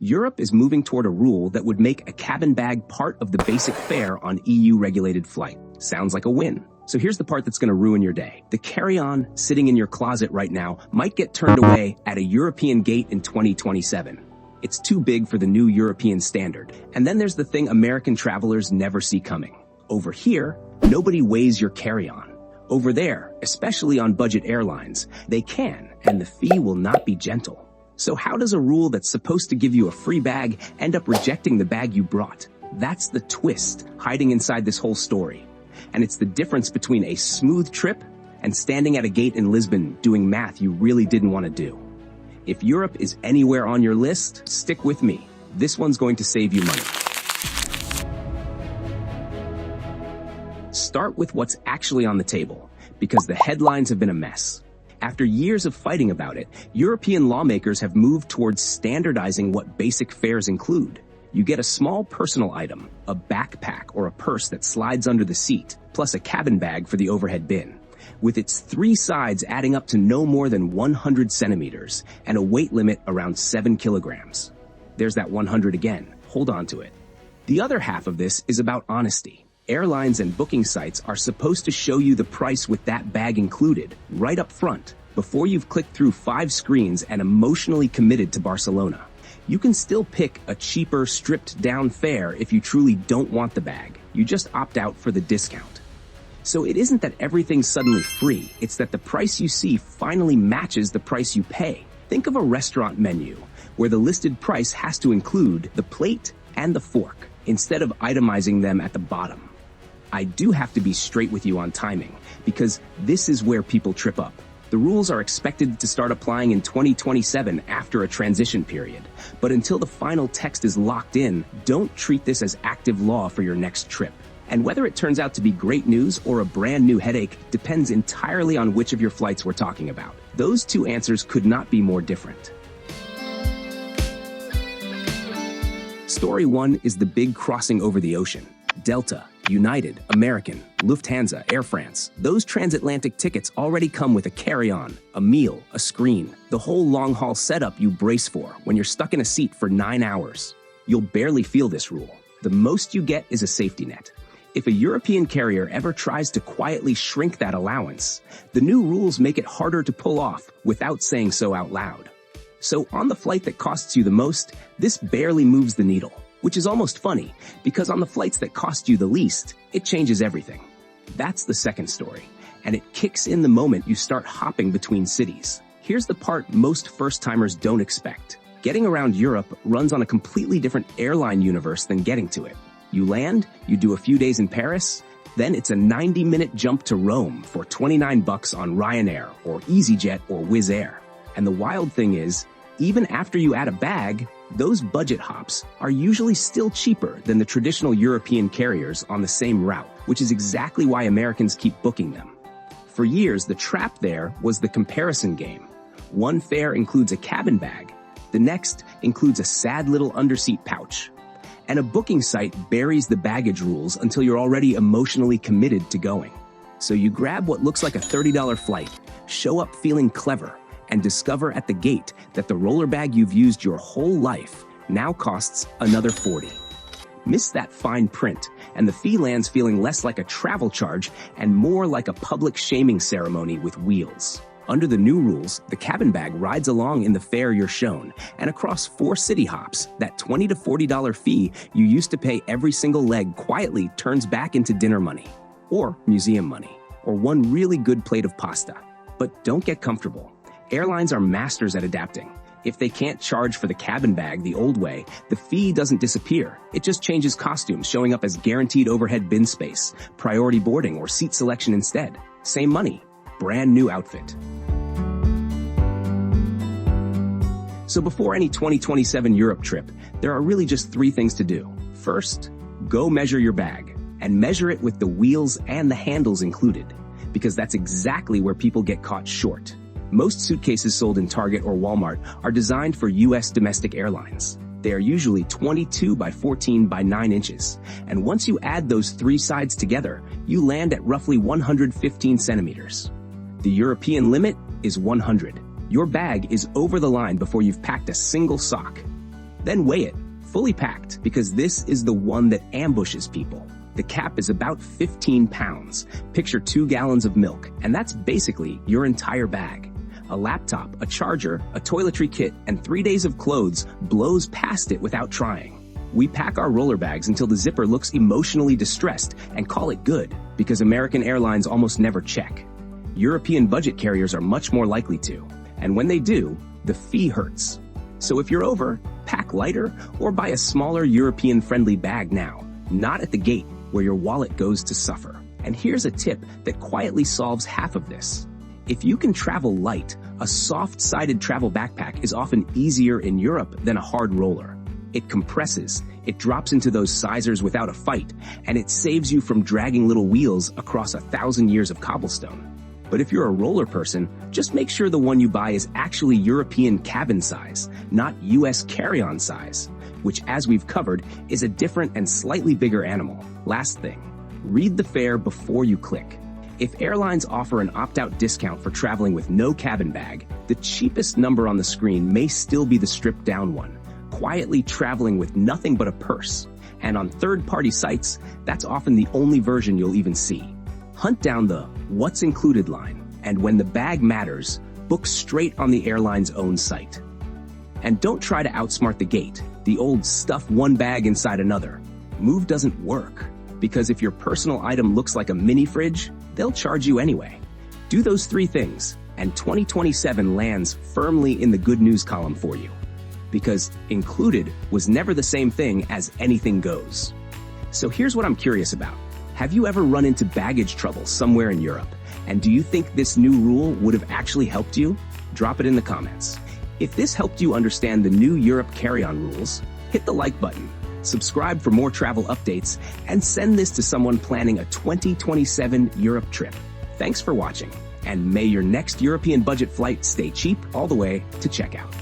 Europe is moving toward a rule that would make a cabin bag part of the basic fare on EU-regulated flight. Sounds like a win. So here's the part that's going to ruin your day. The carry-on sitting in your closet right now might get turned away at a European gate in 2027. It's too big for the new European standard. And then there's the thing American travelers never see coming. Over here, nobody weighs your carry-on. Over there, especially on budget airlines, they can, and the fee will not be gentle. So how does a rule that's supposed to give you a free bag end up rejecting the bag you brought? That's the twist hiding inside this whole story. And it's the difference between a smooth trip and standing at a gate in Lisbon doing math you really didn't want to do. If Europe is anywhere on your list, stick with me. This one's going to save you money. Start with what's actually on the table, because the headlines have been a mess. After years of fighting about it, European lawmakers have moved towards standardizing what basic fares include. You get a small personal item, a backpack or a purse that slides under the seat, plus a cabin bag for the overhead bin, with its 3 sides adding up to no more than 100 centimeters and a weight limit around 7 kilograms. There's that 100 again. Hold on to it. The other half of this is about honesty. Airlines and booking sites are supposed to show you the price with that bag included, right up front, before you've clicked through 5 screens and emotionally committed to Barcelona. You can still pick a cheaper, stripped-down fare if you truly don't want the bag. You just opt out for the discount. So it isn't that everything's suddenly free, it's that the price you see finally matches the price you pay. Think of a restaurant menu, where the listed price has to include the plate and the fork, instead of itemizing them at the bottom. I do have to be straight with you on timing, because this is where people trip up. The rules are expected to start applying in 2027 after a transition period. But until the final text is locked in, don't treat this as active law for your next trip. And whether it turns out to be great news or a brand new headache depends entirely on which of your flights we're talking about. Those 2 answers could not be more different. Story 1 is the big crossing over the ocean. Delta, United, American, Lufthansa, Air France. Those transatlantic tickets already come with a carry-on, a meal, a screen, the whole long-haul setup you brace for when you're stuck in a seat for 9 hours. You'll barely feel this rule. The most you get is a safety net. If a European carrier ever tries to quietly shrink that allowance, the new rules make it harder to pull off without saying so out loud. So on the flight that costs you the most, this barely moves the needle. Which is almost funny, because on the flights that cost you the least, it changes everything. That's the second story, and it kicks in the moment you start hopping between cities. Here's the part most first-timers don't expect. Getting around Europe runs on a completely different airline universe than getting to it. You land, you do a few days in Paris, then it's a 90-minute jump to Rome for $29 on Ryanair or easyJet or Wizz Air. And the wild thing is, even after you add a bag, those budget hops are usually still cheaper than the traditional European carriers on the same route, which is exactly why Americans keep booking them. For years, the trap there was the comparison game. One fare includes a cabin bag, the next includes a sad little underseat pouch. And a booking site buries the baggage rules until you're already emotionally committed to going. So you grab what looks like a $30 flight, show up feeling clever, and discover at the gate that the roller bag you've used your whole life now costs another $40. Miss that fine print, and the fee lands feeling less like a travel charge and more like a public shaming ceremony with wheels. Under the new rules, the cabin bag rides along in the fare you're shown, and across 4 city hops, that $20 to $40 fee you used to pay every single leg quietly turns back into dinner money, or museum money, or one really good plate of pasta. But don't get comfortable. Airlines are masters at adapting. If they can't charge for the cabin bag the old way, the fee doesn't disappear. It just changes costumes, showing up as guaranteed overhead bin space, priority boarding, or seat selection instead. Same money, brand new outfit. So before any 2027 Europe trip, there are really just 3 things to do. First, go measure your bag, and measure it with the wheels and the handles included, because that's exactly where people get caught short. Most suitcases sold in Target or Walmart are designed for US domestic airlines. They are usually 22 by 14 by 9 inches. And once you add those 3 sides together, you land at roughly 115 centimeters. The European limit is 100. Your bag is over the line before you've packed a single sock. Then weigh it, fully packed, because this is the one that ambushes people. The cap is about 15 pounds. Picture 2 gallons of milk, and that's basically your entire bag. A laptop, a charger, a toiletry kit, and 3 days of clothes blows past it without trying. We pack our roller bags until the zipper looks emotionally distressed and call it good, because American Airlines almost never check. European budget carriers are much more likely to, and when they do, the fee hurts. So if you're over, pack lighter or buy a smaller European-friendly bag now, not at the gate where your wallet goes to suffer. And here's a tip that quietly solves half of this. If you can travel light, a soft-sided travel backpack is often easier in Europe than a hard roller. It compresses, it drops into those sizers without a fight, and it saves you from dragging little wheels across 1,000 years of cobblestone. But if you're a roller person, just make sure the one you buy is actually European cabin size, not US carry-on size, which, as we've covered, is a different and slightly bigger animal. Last thing, read the fare before you click. If airlines offer an opt-out discount for traveling with no cabin bag, the cheapest number on the screen may still be the stripped-down one, quietly traveling with nothing but a purse. And on third-party sites, that's often the only version you'll even see. Hunt down the "What's Included" line, and when the bag matters, book straight on the airline's own site. And don't try to outsmart the gate, the old stuff one bag inside another. Move doesn't work, because if your personal item looks like a mini fridge, they'll charge you anyway. Do those 3 things, and 2027 lands firmly in the good news column for you. Because included was never the same thing as anything goes. So here's what I'm curious about. Have you ever run into baggage trouble somewhere in Europe? And do you think this new rule would have actually helped you? Drop it in the comments. If this helped you understand the new Europe carry-on rules, hit the like button, subscribe for more travel updates, and send this to someone planning a 2027 Europe trip. Thanks for watching, and may your next European budget flight stay cheap all the way to checkout.